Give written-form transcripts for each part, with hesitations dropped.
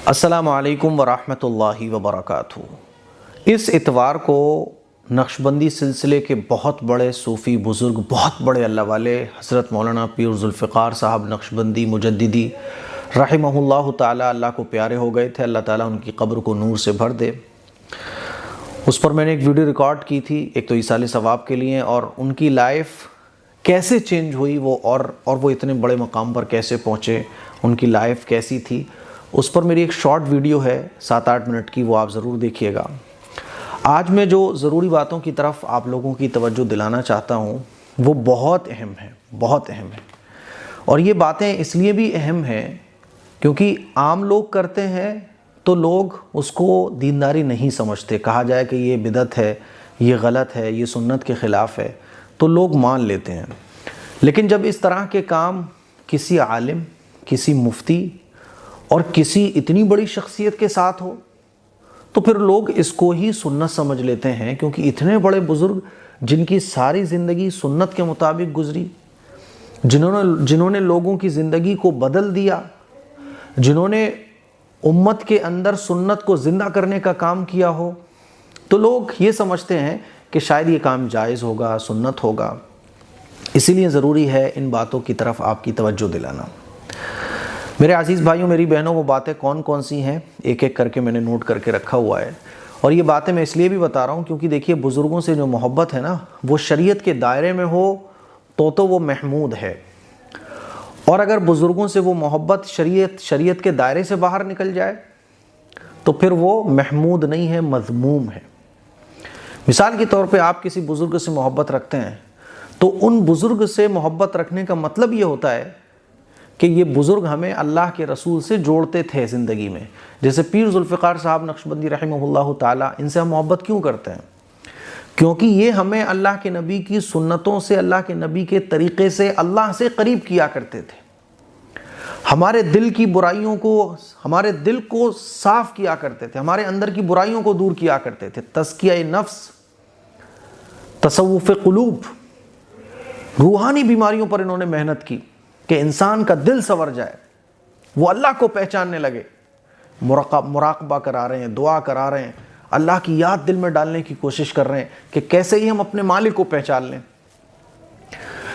السلام علیکم ورحمۃ اللہ وبرکاتہ۔ اس اتوار کو نقشبندی سلسلے کے بہت بڑے صوفی بزرگ، بہت بڑے اللہ والے حضرت مولانا پیر ذوالفقار صاحب نقشبندی مجددی رحمہ اللہ تعالیٰ اللہ کو پیارے ہو گئے تھے۔ اللہ تعالیٰ ان کی قبر کو نور سے بھر دے۔ اس پر میں نے ایک ویڈیو ریکارڈ کی تھی، ایک تو ایصال ثواب کے لیے، اور ان کی لائف کیسے چینج ہوئی اور وہ اتنے بڑے مقام پر کیسے پہنچے، ان کی لائف کیسی تھی، اس پر میری ایک شارٹ ویڈیو ہے 7-8 منٹ کی، وہ آپ ضرور دیکھیے گا۔ آج میں جو ضروری باتوں کی طرف آپ لوگوں کی توجہ دلانا چاہتا ہوں وہ بہت اہم ہے، بہت اہم ہے۔ اور یہ باتیں اس لیے بھی اہم ہیں کیونکہ عام لوگ کرتے ہیں تو لوگ اس کو دینداری نہیں سمجھتے، کہا جائے کہ یہ بدعت ہے، یہ غلط ہے، یہ سنت کے خلاف ہے تو لوگ مان لیتے ہیں۔ لیکن جب اس طرح کے کام کسی عالم، کسی مفتی اور کسی اتنی بڑی شخصیت کے ساتھ ہو تو پھر لوگ اس کو ہی سنت سمجھ لیتے ہیں، کیونکہ اتنے بڑے بزرگ جن کی ساری زندگی سنت کے مطابق گزری، جنہوں نے لوگوں کی زندگی کو بدل دیا، جنہوں نے امت کے اندر سنت کو زندہ کرنے کا کام کیا ہو، تو لوگ یہ سمجھتے ہیں کہ شاید یہ کام جائز ہوگا، سنت ہوگا۔ اسی لیے ضروری ہے ان باتوں کی طرف آپ کی توجہ دلانا۔ میرے عزیز بھائیوں، میری بہنوں، وہ باتیں کون کون سی ہیں ایک ایک کر کے میں نے نوٹ کر کے رکھا ہوا ہے، اور یہ باتیں میں اس لیے بھی بتا رہا ہوں کیونکہ دیکھیے بزرگوں سے جو محبت ہے نا، وہ شریعت کے دائرے میں ہو تو وہ محمود ہے، اور اگر بزرگوں سے وہ محبت شریعت کے دائرے سے باہر نکل جائے تو پھر وہ محمود نہیں ہے، مذموم ہے۔ مثال کے طور پہ آپ کسی بزرگ سے محبت رکھتے ہیں تو ان بزرگ سے محبت رکھنے کا مطلب یہ ہوتا ہے کہ یہ بزرگ ہمیں اللہ کے رسول سے جوڑتے تھے زندگی میں۔ جیسے پیر ذوالفقار صاحب نقشبندی رحمہ اللہ تعالیٰ، ان سے ہم محبت کیوں کرتے ہیں؟ کیونکہ یہ ہمیں اللہ کے نبی کی سنتوں سے، اللہ کے نبی کے طریقے سے اللہ سے قریب کیا کرتے تھے، ہمارے دل کی برائیوں کو، ہمارے دل کو صاف کیا کرتے تھے، ہمارے اندر کی برائیوں کو دور کیا کرتے تھے۔ تزکیہ نفس، تصوف قلوب، روحانی بیماریوں پر انہوں نے محنت کی کہ انسان کا دل سنور جائے، وہ اللہ کو پہچاننے لگے، مراقبہ کرا رہے ہیں، دعا کرا رہے ہیں، اللہ کی یاد دل میں ڈالنے کی کوشش کر رہے ہیں کہ کیسے ہی ہم اپنے مالک کو پہچان لیں۔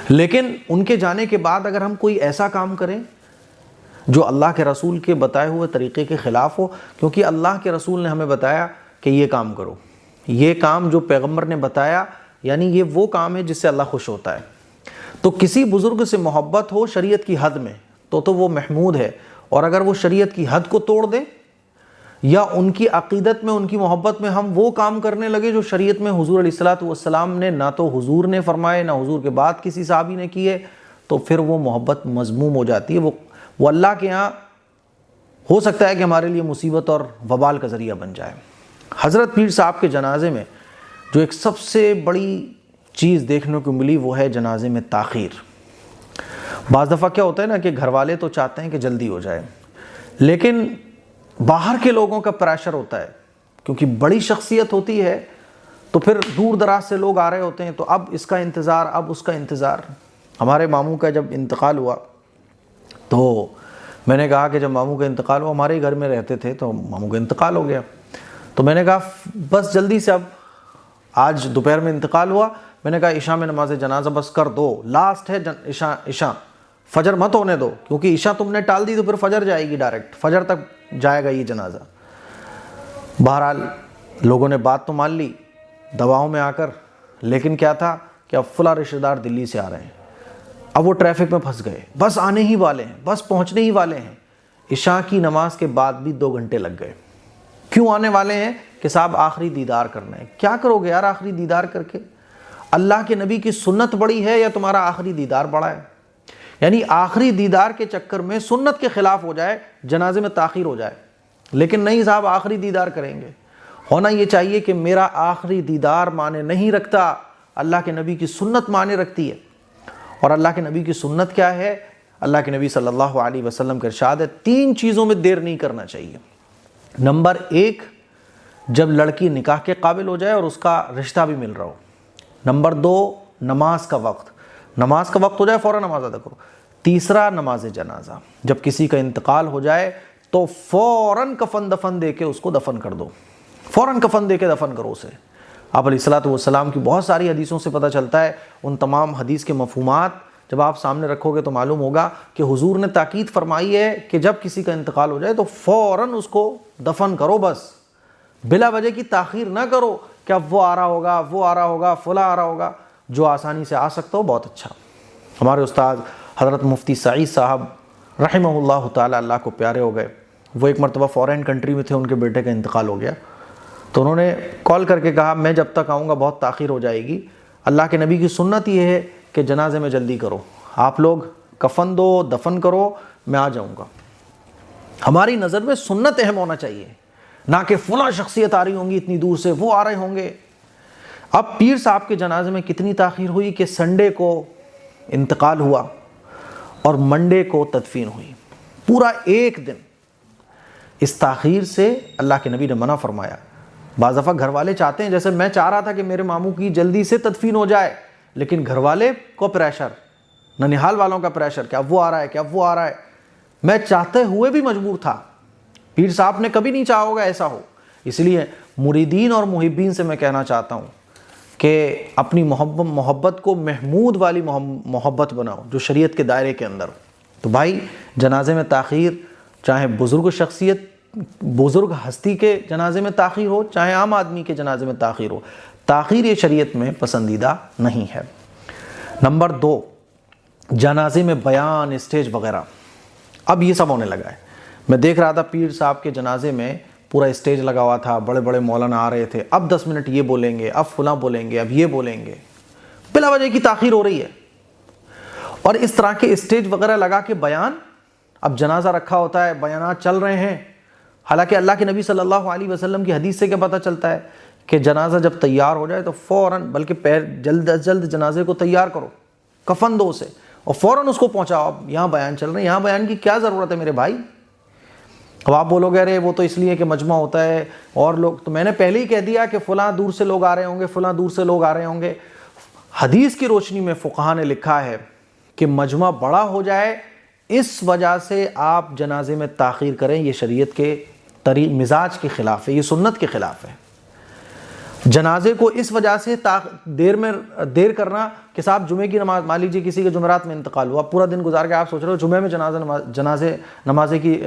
لیکن ان کے جانے کے بعد اگر ہم کوئی ایسا کام کریں جو اللہ کے رسول کے بتائے ہوئے طریقے کے خلاف ہو، کیونکہ اللہ کے رسول نے ہمیں بتایا کہ یہ کام کرو، یہ کام جو پیغمبر نے بتایا، یعنی یہ وہ کام ہے جس سے اللہ خوش ہوتا ہے، تو کسی بزرگ سے محبت ہو شریعت کی حد میں تو وہ محمود ہے۔ اور اگر وہ شریعت کی حد کو توڑ دیں یا ان کی عقیدت میں، ان کی محبت میں ہم وہ کام کرنے لگے جو شریعت میں حضور علیہ الصلوۃ والسلام نے نہ تو حضور نے فرمائے، نہ حضور کے بعد کسی صحابی نے کیے، تو پھر وہ محبت مذموم ہو جاتی ہے، وہ اللہ کے ہاں ہو سکتا ہے کہ ہمارے لیے مصیبت اور وبال کا ذریعہ بن جائے۔ حضرت پیر صاحب کے جنازے میں جو ایک سب سے بڑی چیز دیکھنے کو ملی وہ ہے جنازے میں تاخیر۔ بعض دفعہ کیا ہوتا ہے نا کہ گھر والے تو چاہتے ہیں کہ جلدی ہو جائے، لیکن باہر کے لوگوں کا پریشر ہوتا ہے، کیونکہ بڑی شخصیت ہوتی ہے تو پھر دور دراز سے لوگ آ رہے ہوتے ہیں، تو اب اس کا انتظار، اب اس کا انتظار۔ ہمارے ماموں کا جب انتقال ہوا تو میں نے کہا کہ جب ماموں کا انتقال ہوا، ہمارے گھر میں رہتے تھے، تو ماموں کا انتقال ہو گیا، تو میں نے کہا بس جلدی سے، اب آج دوپہر میں انتقال ہوا، میں نے کہا عشاء میں نماز جنازہ بس کر دو، لاسٹ ہے عشاء، فجر مت ہونے دو، کیونکہ عشاء تم نے ٹال دی تو پھر فجر جائے گی، ڈائریکٹ فجر تک جائے گا یہ جنازہ۔ بہرحال لوگوں نے بات تو مان لی دباؤ میں آ کر، لیکن کیا تھا کہ اب فلاں رشتہ دار دلی سے آ رہے ہیں، اب وہ ٹریفک میں پھنس گئے، بس آنے ہی والے ہیں، بس پہنچنے ہی والے ہیں۔ عشاء کی نماز کے بعد بھی 2 گھنٹے لگ گئے۔ کیوں آنے والے ہیں؟ کہ صاحب آخری دیدار کرنا ہے۔ کیا کرو گے یار آخری دیدار کر کے؟ اللہ کے نبی کی سنت بڑی ہے یا تمہارا آخری دیدار بڑا ہے؟ یعنی آخری دیدار کے چکر میں سنت کے خلاف ہو جائے، جنازے میں تاخیر ہو جائے، لیکن نہیں صاحب آخری دیدار کریں گے۔ ہونا یہ چاہیے کہ میرا آخری دیدار معنی نہیں رکھتا، اللہ کے نبی کی سنت معنی رکھتی ہے۔ اور اللہ کے نبی کی سنت کیا ہے؟ اللہ کے نبی صلی اللہ علیہ وسلم کا ارشاد ہے 3 چیزوں میں دیر نہیں کرنا چاہیے۔ نمبر 1، جب لڑکی نکاح کے قابل ہو جائے اور اس کا رشتہ بھی مل رہا ہو۔ نمبر 2، نماز کا وقت ہو جائے فوراً نماز ادا کرو۔ تیسرا، نماز جنازہ، جب کسی کا انتقال ہو جائے تو فوراً کفن دفن دے کے اس کو دفن کر دو، فوراً کفن دے کے دفن کرو اسے۔ آپ علیہ الصلوۃ والسلام کی بہت ساری حدیثوں سے پتہ چلتا ہے، ان تمام حدیث کے مفہومات جب آپ سامنے رکھو گے تو معلوم ہوگا کہ حضور نے تاکید فرمائی ہے کہ جب کسی کا انتقال ہو جائے تو فوراً اس کو دفن کرو، بس بلا وجہ کی تاخیر نہ کرو کہ اب وہ آ رہا ہوگا، وہ آ رہا ہوگا، فلاں آ رہا ہوگا۔ جو آسانی سے آ سکتا ہو بہت اچھا۔ ہمارے استاد حضرت مفتی سعید صاحب رحمہ اللہ تعالی، اللہ کو پیارے ہو گئے، وہ ایک مرتبہ فورین کنٹری میں تھے، ان کے بیٹے کا انتقال ہو گیا، تو انہوں نے کال کر کے کہا میں جب تک آؤں گا بہت تاخیر ہو جائے گی، اللہ کے نبی کی سنت یہ ہے کہ جنازے میں جلدی کرو، آپ لوگ کفن دو، دفن کرو، میں آ جاؤں گا۔ ہماری نظر میں سنت اہم ہونا چاہیے، نہ کہ فلاں شخصیت آ رہی ہوں گی اتنی دور سے، وہ آ رہے ہوں گے۔ اب پیر صاحب کے جنازے میں کتنی تاخیر ہوئی کہ سنڈے کو انتقال ہوا اور منڈے کو تدفین ہوئی، پورا ایک دن۔ اس تاخیر سے اللہ کے نبی نے منع فرمایا۔ بعض دفعہ گھر والے چاہتے ہیں، جیسے میں چاہ رہا تھا کہ میرے ماموں کی جلدی سے تدفین ہو جائے، لیکن گھر والے کو پریشر، ننیحال والوں کا پریشر کہ اب وہ آ رہا ہے، کہ اب وہ آ رہا ہے، میں چاہتے ہوئے بھی مجبور تھا۔ پیر صاحب نے کبھی نہیں چاہا ہوگا ایسا ہو۔ اس لیے مریدین اور محبین سے میں کہنا چاہتا ہوں کہ اپنی محبت کو محمود والی محبت بناؤ جو شریعت کے دائرے کے اندر ہو۔ تو بھائی جنازے میں تاخیر، چاہے بزرگ شخصیت، بزرگ ہستی کے جنازے میں تاخیر ہو، چاہے عام آدمی کے جنازے میں تاخیر ہو، تاخیر یہ شریعت میں پسندیدہ نہیں ہے۔ نمبر 2، جنازے میں بیان، اسٹیج وغیرہ، اب یہ سب ہونے لگا ہے۔ میں دیکھ رہا تھا پیر صاحب کے جنازے میں پورا اسٹیج لگا ہوا تھا، بڑے بڑے مولانا آ رہے تھے، اب 10 منٹ یہ بولیں گے، اب فلاں بولیں گے، اب یہ بولیں گے، بلا وجہ کی تاخیر ہو رہی ہے۔ اور اس طرح کے اسٹیج وغیرہ لگا کے بیان، اب جنازہ رکھا ہوتا ہے، بیانات چل رہے ہیں، حالانکہ اللہ کے نبی صلی اللہ علیہ وسلم کی حدیث سے کیا پتہ چلتا ہے کہ جنازہ جب تیار ہو جائے تو فوراً، بلکہ جلد از جلد جنازے کو تیار کرو، کفن دو اسے اور فوراً اس کو پہنچاؤ۔ اب یہاں بیان چل رہے ہیں، یہاں بیان کی کیا ضرورت ہے میرے بھائی؟ اب آپ بولو گے ارے وہ تو اس لیے کہ مجمع ہوتا ہے اور لوگ، تو میں نے پہلے ہی کہہ دیا کہ فلاں دور سے لوگ آ رہے ہوں گے، فلاں دور سے لوگ آ رہے ہوں گے۔ حدیث کی روشنی میں فقہا نے لکھا ہے کہ مجمع بڑا ہو جائے، اس وجہ سے آپ جنازے میں تاخیر کریں، یہ شریعت کے مزاج کے خلاف ہے، یہ سنت کے خلاف ہے۔ جنازے کو اس وجہ سے دیر کرنا کہ صاحب جمعے کی نماز، مان لیجیے کسی کے جمعرات میں انتقال ہوا، پورا دن گزار کے آپ سوچ رہے ہو جمعے میں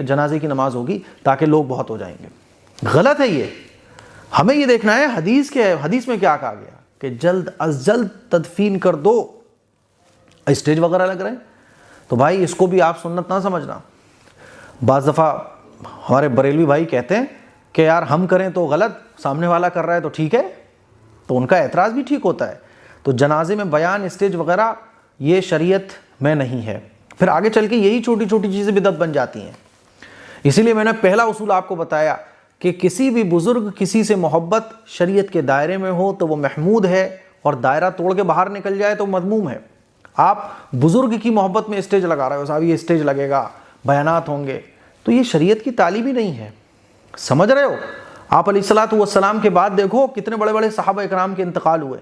جنازے کی نماز ہوگی تاکہ لوگ بہت ہو جائیں گے، غلط ہے یہ۔ ہمیں یہ دیکھنا ہے حدیث کیا ہے، حدیث میں کیا کہا گیا کہ جلد از جلد تدفین کر دو۔ اسٹیج وغیرہ لگ رہے ہیں تو بھائی اس کو بھی آپ سنت نہ سمجھنا۔ بعض دفعہ ہمارے بریلوی بھائی کہتے ہیں کہ یار ہم کریں تو غلط، سامنے والا کر رہا ہے تو ٹھیک ہے، تو ان کا اعتراض بھی ٹھیک ہوتا ہے۔ تو جنازے میں بیان، اسٹیج وغیرہ یہ شریعت میں نہیں ہے، پھر آگے چل کے یہی چھوٹی چھوٹی چیزیں بدعت بن جاتی ہیں۔ اسی لیے میں نے پہلا اصول آپ کو بتایا کہ کسی بھی بزرگ، کسی سے محبت شریعت کے دائرے میں ہو تو وہ محمود ہے، اور دائرہ توڑ کے باہر نکل جائے تو مذموم ہے۔ آپ بزرگ کی محبت میں اسٹیج لگا رہے ہو، صاحب یہ اسٹیج لگے گا، بیانات ہوں گے، تو یہ شریعت کی تعلیم ہی نہیں ہے، سمجھ رہے ہو؟ آپ علیہ الصلوۃ والسلام کے بعد دیکھو کتنے بڑے بڑے صحابہ اکرام کے انتقال ہوئے،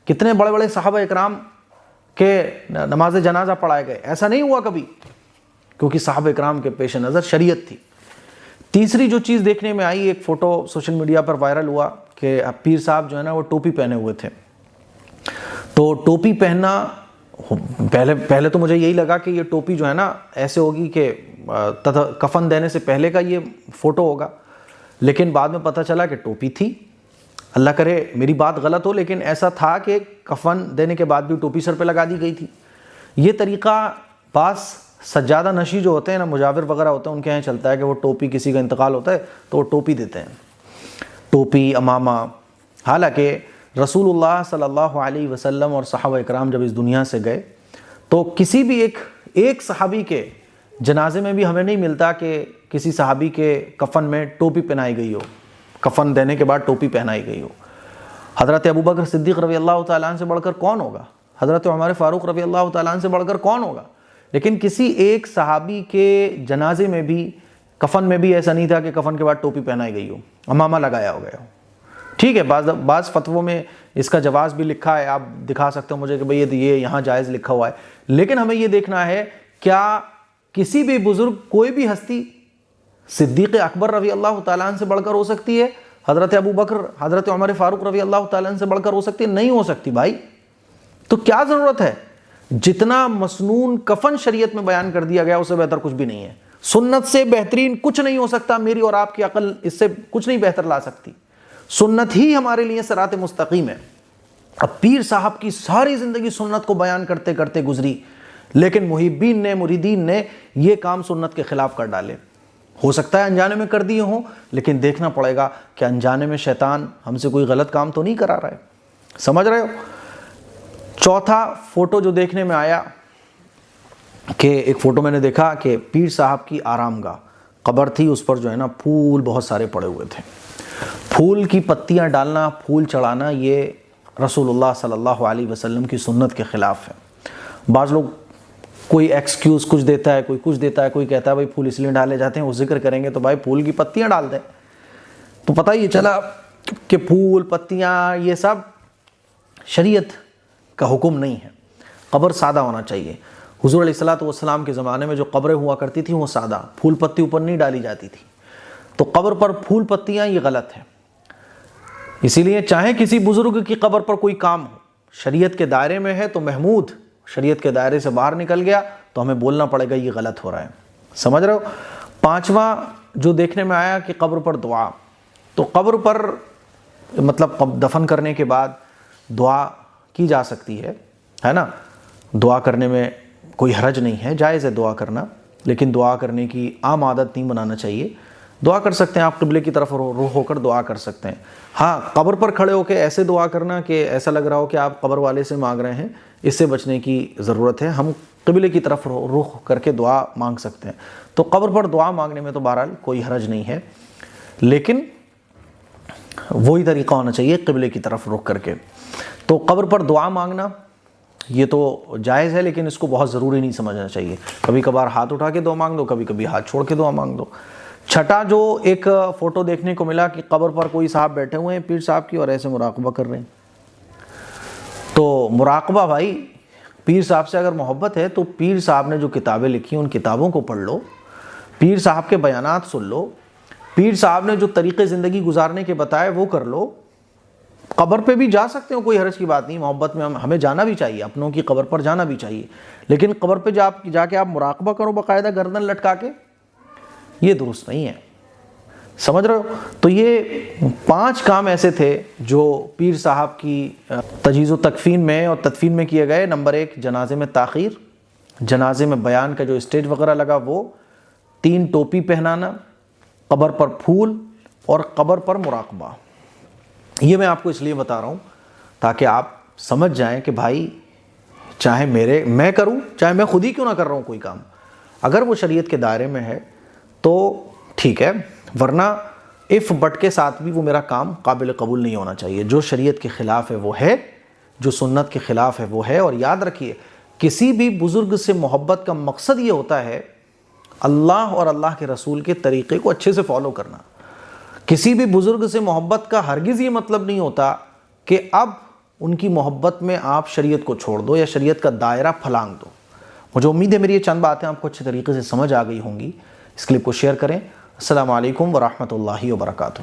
کتنے بڑے بڑے صحابہ اکرام کے نماز جنازہ پڑھائے گئے، ایسا نہیں ہوا کبھی، کیونکہ صحابہ اکرام کے پیش نظر شریعت تھی۔ تیسری جو چیز دیکھنے میں آئی، ایک فوٹو سوشل میڈیا پر وائرل ہوا کہ پیر صاحب جو ہے نا وہ ٹوپی پہنے ہوئے تھے، تو ٹوپی پہننا، پہلے تو مجھے یہی لگا کہ یہ ٹوپی جو ہے نا ایسے ہوگی کہ کفن دینے سے پہلے کا یہ فوٹو ہوگا، لیکن بعد میں پتہ چلا کہ ٹوپی تھی۔ اللہ کرے میری بات غلط ہو، لیکن ایسا تھا کہ کفن دینے کے بعد بھی ٹوپی سر پہ لگا دی گئی تھی۔ یہ طریقہ بعض سجادہ نشی جو ہوتے ہیں نا، مجاور وغیرہ ہوتے ہیں، ان کے یہاں چلتا ہے کہ وہ ٹوپی، کسی کا انتقال ہوتا ہے تو وہ ٹوپی دیتے ہیں، ٹوپی، امامہ۔ حالانکہ رسول اللہ صلی اللہ علیہ وسلم اور صحابہ اکرام جب اس دنیا سے گئے تو کسی بھی ایک صحابی کے جنازے میں بھی ہمیں نہیں ملتا کہ کسی صحابی کے کفن میں ٹوپی پہنائی گئی ہو، کفن دینے کے بعد ٹوپی پہنائی گئی ہو۔ حضرت ابوبکر صدیق رضی اللہ تعالیٰ عنہ سے بڑھ کر کون ہوگا؟ حضرت عمر فاروق رضی اللہ تعالیٰ عنہ سے بڑھ کر کون ہوگا؟ لیکن کسی ایک صحابی کے جنازے میں بھی، کفن میں بھی ایسا نہیں تھا کہ کفن کے بعد ٹوپی پہنائی گئی ہو، امامہ لگایا ہو گیا ہو۔ ٹھیک ہے، بعض فتووں میں اس کا جواز بھی لکھا ہے، آپ دکھا سکتے ہو مجھے کہ بھئی یہ یہاں جائز لکھا ہوا ہے، لیکن ہمیں یہ دیکھنا ہے کیا کسی بھی بزرگ، کوئی بھی ہستی صدیق اکبر رضی اللہ تعالیٰ عنہ سے بڑھ کر ہو سکتی ہے؟ حضرت ابو بکر، حضرت عمر فاروق رضی اللہ تعالیٰ عنہ سے بڑھ کر ہو سکتی ہے؟ نہیں ہو سکتی بھائی۔ تو کیا ضرورت ہے؟ جتنا مسنون کفن شریعت میں بیان کر دیا گیا اس سے بہتر کچھ بھی نہیں ہے۔ سنت سے بہترین کچھ نہیں ہو سکتا، میری اور آپ کی عقل اس سے کچھ نہیں بہتر لا سکتی۔ سنت ہی ہمارے لیے صراط مستقیم ہے۔ اب پیر صاحب کی ساری زندگی سنت کو بیان کرتے کرتے گزری، لیکن محبین نے، مریدین نے یہ کام سنت کے خلاف کر ڈالے۔ ہو سکتا ہے انجانے میں کر دیے ہوں، لیکن دیکھنا پڑے گا کہ انجانے میں شیطان ہم سے کوئی غلط کام تو نہیں کرا رہا ہے۔ سمجھ رہے ہو؟ چوتھا فوٹو جو دیکھنے میں آیا کہ ایک فوٹو میں نے دیکھا کہ پیر صاحب کی آرام گاہ قبر تھی، اس پر جو ہے نا پھول بہت سارے پڑے ہوئے تھے۔ پھول کی پتیاں ڈالنا، پھول چڑھانا، یہ رسول اللہ صلی اللہ علیہ وسلم کی سنت کے خلاف ہے۔ بعض لوگ کوئی ایکسکیوز کچھ دیتا ہے، کوئی کچھ دیتا ہے، کوئی کہتا ہے بھائی پھول اس لیے ڈالے جاتے ہیں، وہ ذکر کریں گے تو بھائی پھول کی پتیاں ڈال دیں۔ تو پتہ یہ چلا کہ پھول، پتیاں، یہ سب شریعت کا حکم نہیں ہے۔ قبر سادہ ہونا چاہیے۔ حضور علیہ الصلوۃ والسلام کے زمانے میں جو قبریں ہوا کرتی تھیں وہ سادہ، پھول پتی اوپر نہیں ڈالی جاتی تھی۔ تو قبر پر پھول پتیاں یہ غلط ہے۔ اسی لیے چاہے کسی بزرگ کی قبر پر کوئی کام ہو، شریعت کے دائرے میں ہے تو محمود، شریعت کے دائرے سے باہر نکل گیا تو ہمیں بولنا پڑے گا یہ غلط ہو رہا ہے۔ سمجھ رہے ہو؟ پانچواں جو دیکھنے میں آیا کہ قبر پر دعا، تو قبر پر مطلب دفن کرنے کے بعد دعا کی جا سکتی ہے نا؟ دعا کرنے میں کوئی حرج نہیں ہے، جائز ہے دعا کرنا، لیکن دعا کرنے کی عام عادت نہیں بنانا چاہیے۔ دعا کر سکتے ہیں آپ، قبلے کی طرف رخ ہو کر دعا کر سکتے ہیں۔ ہاں، قبر پر کھڑے ہو کے ایسے دعا کرنا کہ ایسا لگ رہا ہو کہ آپ قبر والے سے مانگ رہے ہیں، اس سے بچنے کی ضرورت ہے۔ ہم قبلے کی طرف رخ کر کے دعا مانگ سکتے ہیں۔ تو قبر پر دعا مانگنے میں تو بہرحال کوئی حرج نہیں ہے، لیکن وہی طریقہ ہونا چاہیے قبلے کی طرف رخ کر کے۔ تو قبر پر دعا مانگنا یہ تو جائز ہے، لیکن اس کو بہت ضروری نہیں سمجھنا چاہیے۔ کبھی کبھار ہاتھ اٹھا کے دعا مانگ دو، کبھی کبھی ہاتھ چھوڑ کے دعا مانگ دو۔ چھٹا جو ایک فوٹو دیکھنے کو ملا کہ قبر پر کوئی صاحب بیٹھے ہوئے ہیں پیر صاحب کی اور ایسے مراقبہ کر رہے ہیں۔ تو مراقبہ بھائی، پیر صاحب سے اگر محبت ہے تو پیر صاحب نے جو کتابیں لکھی ان کتابوں کو پڑھ لو، پیر صاحب کے بیانات سن لو، پیر صاحب نے جو طریقے زندگی گزارنے کے بتائے وہ کر لو۔ قبر پہ بھی جا سکتے ہو، کوئی حرج کی بات نہیں، محبت میں ہمیں جانا بھی چاہیے، اپنوں کی قبر پر جانا بھی چاہیے، لیکن قبر پہ جا کے آپ مراقبہ کرو باقاعدہ گردن لٹکا کے، یہ درست نہیں ہے۔ سمجھ رہے ہو؟ تو یہ 5 کام ایسے تھے جو پیر صاحب کی تجہیز و تکفین میں اور تدفین میں کیے گئے۔ نمبر 1، جنازے میں تاخیر، جنازے میں بیان کا جو اسٹیج وغیرہ لگا وہ، 3 ٹوپی پہنانا، قبر پر پھول اور قبر پر مراقبہ۔ یہ میں آپ کو اس لیے بتا رہا ہوں تاکہ آپ سمجھ جائیں کہ بھائی چاہے میں کروں، چاہے میں خود ہی کیوں نہ کر رہا ہوں کوئی کام، اگر وہ شریعت کے دائرے میں ہے تو ٹھیک ہے، ورنہ اف بٹ کے ساتھ بھی وہ میرا کام قابل قبول نہیں ہونا چاہیے۔ جو شریعت کے خلاف ہے وہ ہے، جو سنت کے خلاف ہے وہ ہے۔ اور یاد رکھیے، کسی بھی بزرگ سے محبت کا مقصد یہ ہوتا ہے اللہ اور اللہ کے رسول کے طریقے کو اچھے سے فالو کرنا۔ کسی بھی بزرگ سے محبت کا ہرگز یہ مطلب نہیں ہوتا کہ اب ان کی محبت میں آپ شریعت کو چھوڑ دو یا شریعت کا دائرہ پھلانگ دو۔ مجھے امید ہے میری یہ چند باتیں آپ کو اچھے طریقے سے سمجھ آ گئی ہوں گی۔ اس کلپ کو شیئر کریں۔ السلام علیکم ورحمۃ اللہ وبرکاتہ۔